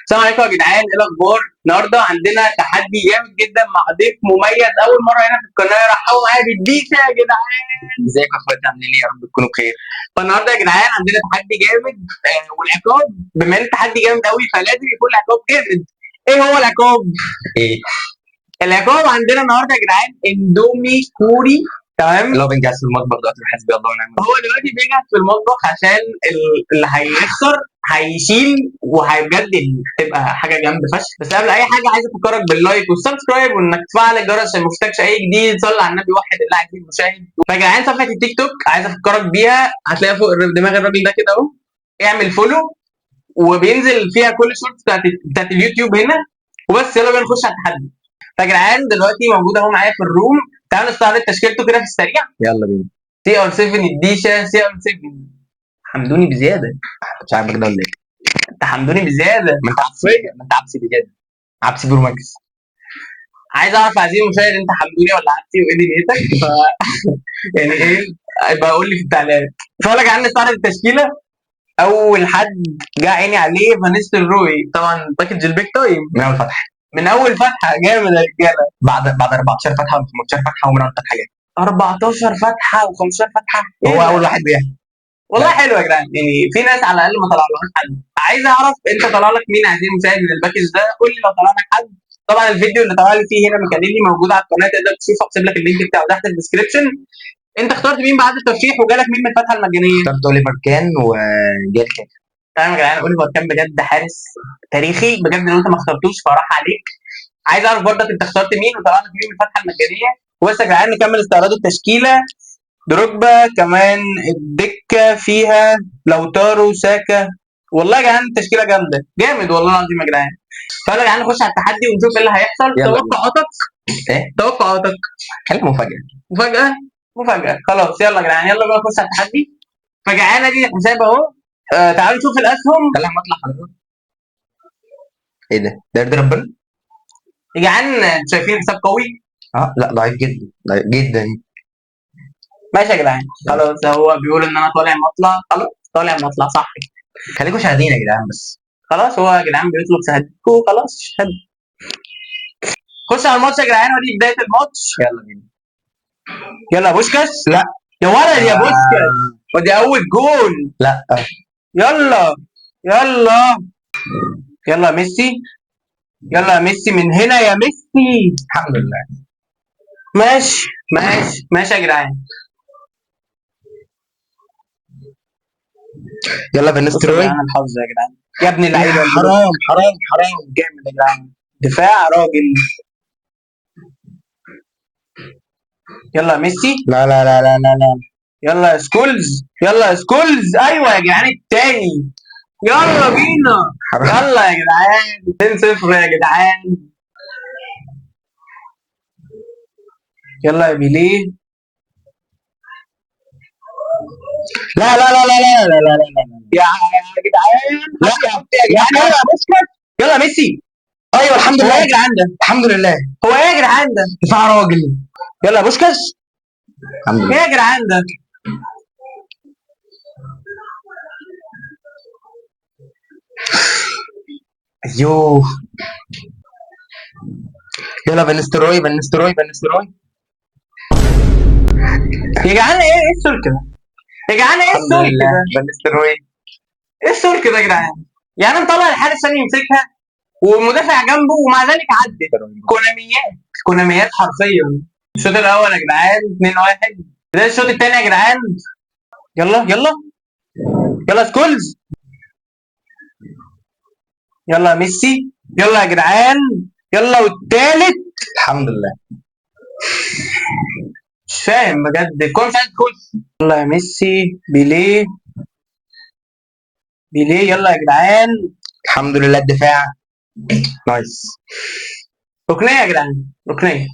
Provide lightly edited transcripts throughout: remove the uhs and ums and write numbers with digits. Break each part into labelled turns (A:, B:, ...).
A: السلام عليكم يا جدعان، ايه الاخبار؟ النهارده عندنا تحدي جامد جدا مع ضيف مميز اول مره هنا في القناه. رحبوا معايا بالديكا يا جدعان. ازيكم يا اخواتي، عاملين ايه؟ يا رب تكونوا بخير. فالنهارده يا جدعان عندنا تحدي جامد، والعقاب بما ان التحدي جامد قوي فلازم يكون العقاب جامد. ايه هو العقاب؟ ايه العقاب عندنا النهارده يا جدعان؟ اندومي كوري. تمام، اللي هو بينجز في المطبخ دلوقتي، حسبي الله ونعم الوكيل. هو دلوقتي بينجز في المطبخ عشان اللي هيخسر هيشيل، وهيبجد تبقى حاجه جامده فشخ. بس قبل اي حاجه عايز افكرك باللايك والسبسكرايب وانك تفعل الجرس عشان ما يفوتكش اي جديد. صلي على النبي، وحد الله عزيز المشاهد. فيا جدعان صفحه التيك توك عايز افكرك بيها، هتلاقيها فوق دماغ الراجل ده كده اهو. اعمل فولو، وبينزل فيها كل الشورتس بتاعت اليوتيوب هنا. وبس يلا بينا نخش على التحدي. فيا جدعان دلوقتي موجود اهو معايا في الروم. تعالوا نستعرض تشكيلته كده في السريع. يلا بينا. سي ار 7 الديشه، سي ار 7 حمدوني بزياده. مش عاجبك ده ولا ايه؟ انت حمدوني بزياده. ما انت عبسي، ما انت عبسي بزياده، عبسي برو ماكس. عايز اعرف عزيزي المشاهد، انت حمدوني ولا عبسي وايه دنيتك؟ يعني ايه؟ يبقى قول لي في التعليقات. فاقول لك عندي نستعرض التشكيله. اول حد جه عيني عليه فانيستر روي، طبعا باكج البيك تايم من اول فتحه. من اول فتحه جامد يا رجاله. بعد 14 فتحه ولا 15 فتحه ومن اول فتحه جامد. 14 فتحه و15 فتحه. هو اول واحد بيحكي. والله حلو يا جدعان، يعني في ناس على الاقل ما طلعلهاش حد. عايز اعرف انت طلع لك مين عايزين مساعد من الباكج ده؟ قول لي لو طلع لك حد. طبعا الفيديو اللي طلع لي فيه هنا مكلمني موجود على القناه، تقدر تشوفه، اكتب لك اللينك بتاعه تحت الديسكربشن. انت اخترت مين بعد الترشيح وجالك مين من الفتحه المجانيه؟ اخترت اوليفر كان وجال كان. تمام يا جدعان، اوليفر كان بجد حارس تاريخي بجد، لو انت ما اخترتوش فراح عليك. عايز اعرف برضك انت اخترت مين وطلع لك مين من الفتحه المجانيه. وبس يا جدعان نكمل استعراض التشكيله. دروجبا كمان. الدكه فيها لوتارو، ساكا. والله يا جدعان التشكيله جامده جامد والله العظيم يا جدعان. فيلا يا جدعان نخش على التحدي ونشوف ايه اللي هيحصل. توقعاتك ايه؟ توقعاتك. حلو. مفاجاه. مفاجاه. مفاجاه. خلاص يلا يا جدعان، يلا بقى نخش على التحدي. فجعانه دي حساب اهو. تعالوا نشوف الاسهم. خليها مطلع حضرتك. ايه ده؟ ده يرضي ربنا؟ يا جدعان شايفين حساب قوي؟ اه لا، ضعيف جدا، ضعيف جدا. ماشي يا جدعان، خلاص هو بيقول ان انا طالع مطلع، خلاص طالع مطلع صح. خليكم شاهدين يا جدعان بس. خلاص هو يا جدعان بيطلب شهادتكم، خلاص شهد. خش على الماتش يا جدعان، ودي بدايه الماتش. يلا بينا. يلا يا بوشكاش. لا يا ولد يا بوشكاش، ودي اول جول. لا. يلا. يلا. يلا يا ميسي. يلا يا ميسي من هنا يا ميسي. الحمد لله. ماشي ماشي ماشي يا جدعان. يلا فينستروي. انا الحظ يا جدعان. يا ابن اللعيبه، حرام حرام حرام. جامد يا جدعان. دفاع راجل. يلا يا ميسي. لا لا لا لا لا لا. يلا يا سكولز. يلا يا سكولز، ايوه يا جدعان التاني. يلا بينا. يلا يا جدعان 2-0 يا جدعان. يلا يا بيليه. لا لا لا لا لا لا لا لا يا جدعان. لا يا جدعان. يلا يا بوسكيت. يلا يا ميسي. ايوه الحمد لله. هو ايه يا جدعان ده؟ الحمد لله. هو ايه يا جدعان ده؟ دفاع راجل. يلا يا بوسكيت. الحمد لله. ايه يا جدعان ده؟ ايوه. يلا فانستروي فانستروي فانستروي. يا جدعان ايه السلك ده؟ يا جدعان ايه السلك ده؟ فانستروي. ايه السلك ده يا جدعان؟ يعني مطلع الحارس ثاني يمسكها ومدافع جنبه ومع ذلك عدت. كوناميات. كوناميات حرفيا. الشوط الاول يا جدعان 2-1. ده الشوط الثاني يا جدعان. يلا يلا. يلا سكولز. يلا يا ميسي. يلا يا جدعان. يلا والثالث. الحمد لله. مش فاهم بجد، الكوره مش عايز تخش. يلا يا ميسي. بيليه. بيليه يلا يا جدعان. الحمد لله الدفاع. نايس. ركنيه يا جدعان، ركنيه.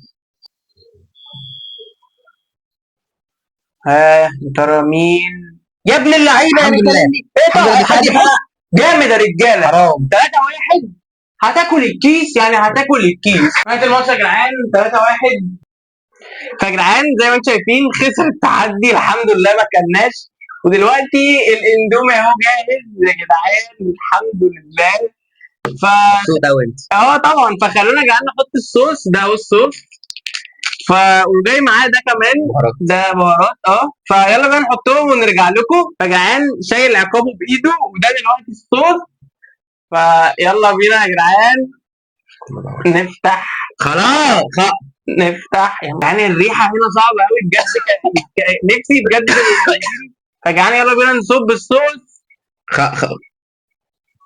A: ها يا ترى مين؟ يا ابن اللعيبه. الحمد لله. ايه ده؟ دفاع. جامد يا رجاله. حرام. 3-1. هتاكل الكيس، يعني هتاكل الكيس. نهايه الماتش يا جدعان 3-1. فيا جدعان زي ما انتم شايفين خسر التحدي الحمد لله، ما كلناش. ودلوقتي الاندومي اهو جاهز يا جدعان الحمد لله. ف طبعا، فخلونا يا جدعان نحط الصوص ده والصوص، وجاي معاه ده كمان
B: بهارات.
A: ده بهارات. فيلا بقى نحطهم ونرجع لكم. فجعان شايل عقابه بايده، وده دلوقتي الصوص. فيلا بينا يا جدعان نفتح.
B: خلاص
A: نفتح يعني الريحه هنا صعبه قوي بجد. نفسي بجد. فجعان يلا بينا نصب الصوص.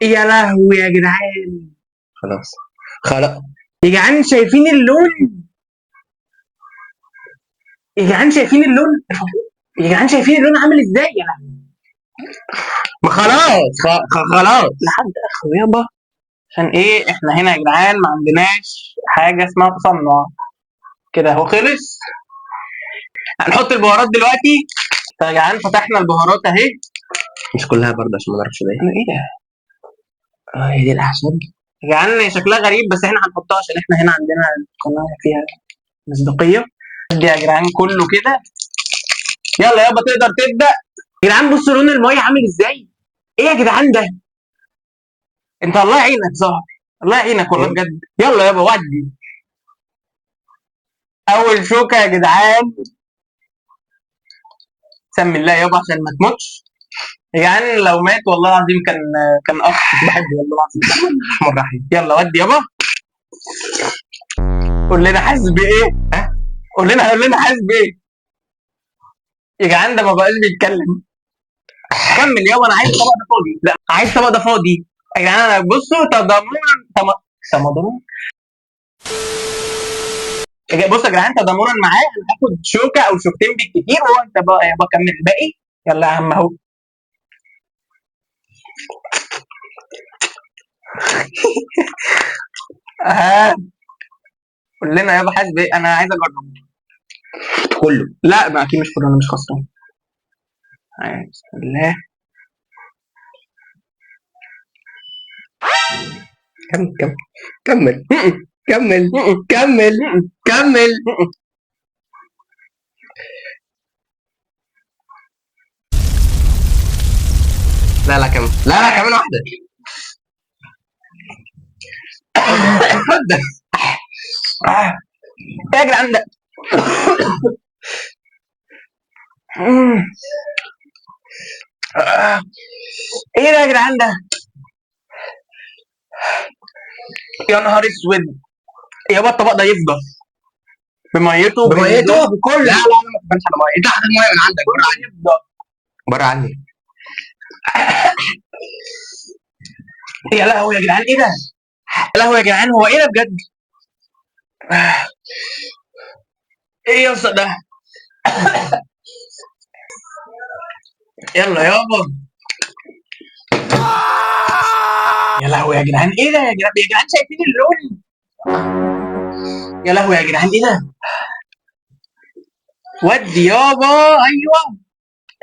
A: يا لهوي يا جدعان،
B: خلاص
A: يا جدعان شايفين اللون؟ يا جدعان شايفين اللون؟ يا جدعان شايفين اللون عامل ازاي؟ يا لهوي.
B: ما خلاص خلاص
A: لحد اخره يابا. عشان ايه احنا هنا يا جدعان ما عندناش حاجه اسمها تصنع كده. هو خلص. هنحط البهارات دلوقتي. فيا جدعان فتحنا البهارات اهي.
B: مش كلها برضه عشان ما نعرفش ده
A: ايه ده؟ هي دي الاحسن. يا جدعان هي شكلها غريب، بس احنا هنحطها عشان احنا هنا عندنا القناه فيها مصداقيه. دي يا جدعان كله كده. يلا يابا تقدر تبدا. يا جدعان بصوا لون الميه عامل ازاي. ايه يا جدعان ده؟ انت الله يعينك صح. الله يعينك والله بجد. يلا يابا ودي. اول شوكه يا جدعان. سمي الله يابا عشان ما تموتش. يعني لو مات والله العظيم كان اخ بحبه والله العظيم.
B: الرحمن الرحيم.
A: يلا ودي يابا. قول لنا حاسس بايه؟ قول لنا حاسس بايه؟ يا جدعان ده ما بقاش بيتكلم. كمل يابا، انا عايز الطبق ده فاضي. لا عايز الطبق ده فاضي. يا جدعان بصوا تضامنا. بص يا جدعان تضامنا معاه انا هاخد شوكه او شوكتين بالكتير، وهو انت بقى يابا كمل الباقي. يلا يا عم اهو. قول لنا يابا حاسس بايه؟ انا عايز اجرب
B: كله.
A: لا ما اكيد مش كله، انا مش خسران. بسم الله.
B: كمل كمل كمل كمل. لا كمل. لا كمان واحدة.
A: ايه يا جدعان ده؟ ايه ده يا جدعان ده؟ يا نهار اسود. يابا الطبق ده يفضل بميته بكل.
B: لا ما تبانش على ميه. انت اخد الميه من عندك بره عني.
A: يفضل
B: بره عني.
A: يا لهوي يا جدعان ايه ده؟ يا لهوي يا جدعان هو ايه ده بجد؟ ايه يا اسطى ده؟ يلا يابا. يا لهوي يا جدعان ايه ده؟ يا جدعان شايفين اللون؟ يا لهوي يا جدعان ايه ده؟ ودي يابا.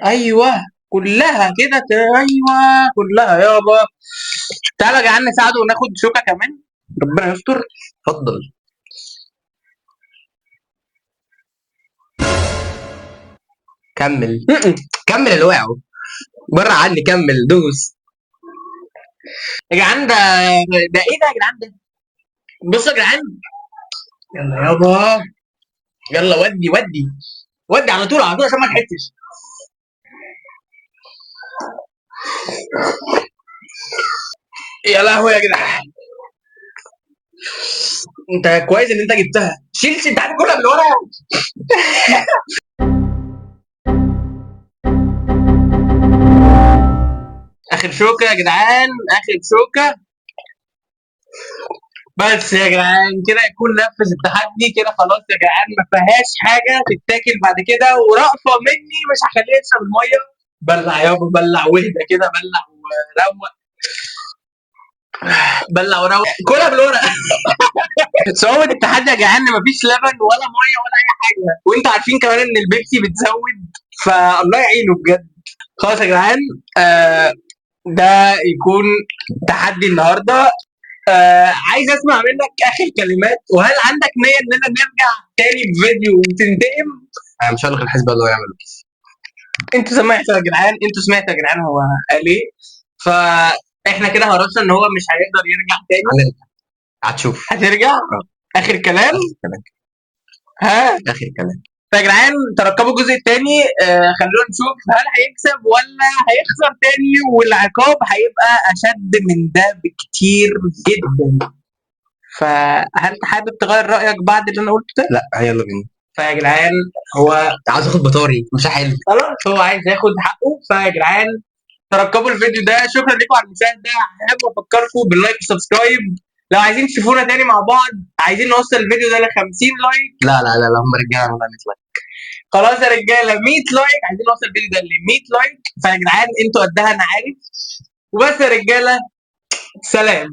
A: ايوه كلها كده. ايوه كلها يابا. تعالى يا جدعان نساعده وناخد شوكه كمان. ربنا يستر.
B: اتفضل. كمل كمل اللي وقعوا بره عني. كمل دوس
A: يا جدعان ده ايه ده يا جدعان ده؟ بصوا يا جدعان. يلا يابا. يلا ودي على طول عشان ما تحسش. يا لهوي يا جدعان. انت كويس ان انت جبتها. شيل انت عارف كلها بالورقه. اخر شوكه يا جدعان، اخر شوكه. بس يا جدعان كده يكون نفذ التحدي كده خلاص يا جدعان. ما فيهاش حاجه تتاكل بعد كده. ورأفه مني مش هخليه يشرب الميه. بلع يابا بلع واهدى كده. بلع وروق. بلع وروق. كلها بالورقه. صعوبة التحدي يا جدعان مفيش لبن ولا ميه ولا اي حاجه. وانتوا عارفين كمان ان البيبسي بتزود. فالله يعينه بجد. خلاص يا جدعان. ده يكون تحدي النهارده. عايز اسمع منك اخر كلمات. وهل عندك نيه اننا نرجع تاني بفيديو وتنتقم؟
B: انا مش هلغي الحسبه اللي هو يعمله.
A: انتوا سمعتوا يا جدعان. هو قال ايه؟ ف احنا كده هرشنا ان هو مش هيقدر يرجع تاني.
B: هتشوف
A: هترجع؟ اخر كلام. ها
B: اخر كلام.
A: فيا جدعان ترقبوا الجزء الثاني. خلونا نشوف هل هيكسب ولا هيخسر تاني، والعقاب هيبقى اشد من ده بكتير جدا. فهل حابب تغير رايك بعد اللي انا قلته ده؟
B: لا يلا بينا.
A: فيا جدعان هو
B: عاوز اخد بطاري مش هحل.
A: خلاص هو عايز ياخد حقه. فيا جدعان ترقبوا الفيديو ده. شكرا لكم على المشاهده. حابب افكركم باللايك وسبسكرايب. لو عايزين تشوفونا تاني مع بعض، عايزين نوصل الفيديو ده ل 50 لايك.
B: لا هم رجاله والله مثلك.
A: خلاص يا رجاله 100 لايك. عايزين نوصل الفيديو ده ل 100 لايك. فيا جدعان انتوا قدها انا عارف. وبس يا رجاله، سلام.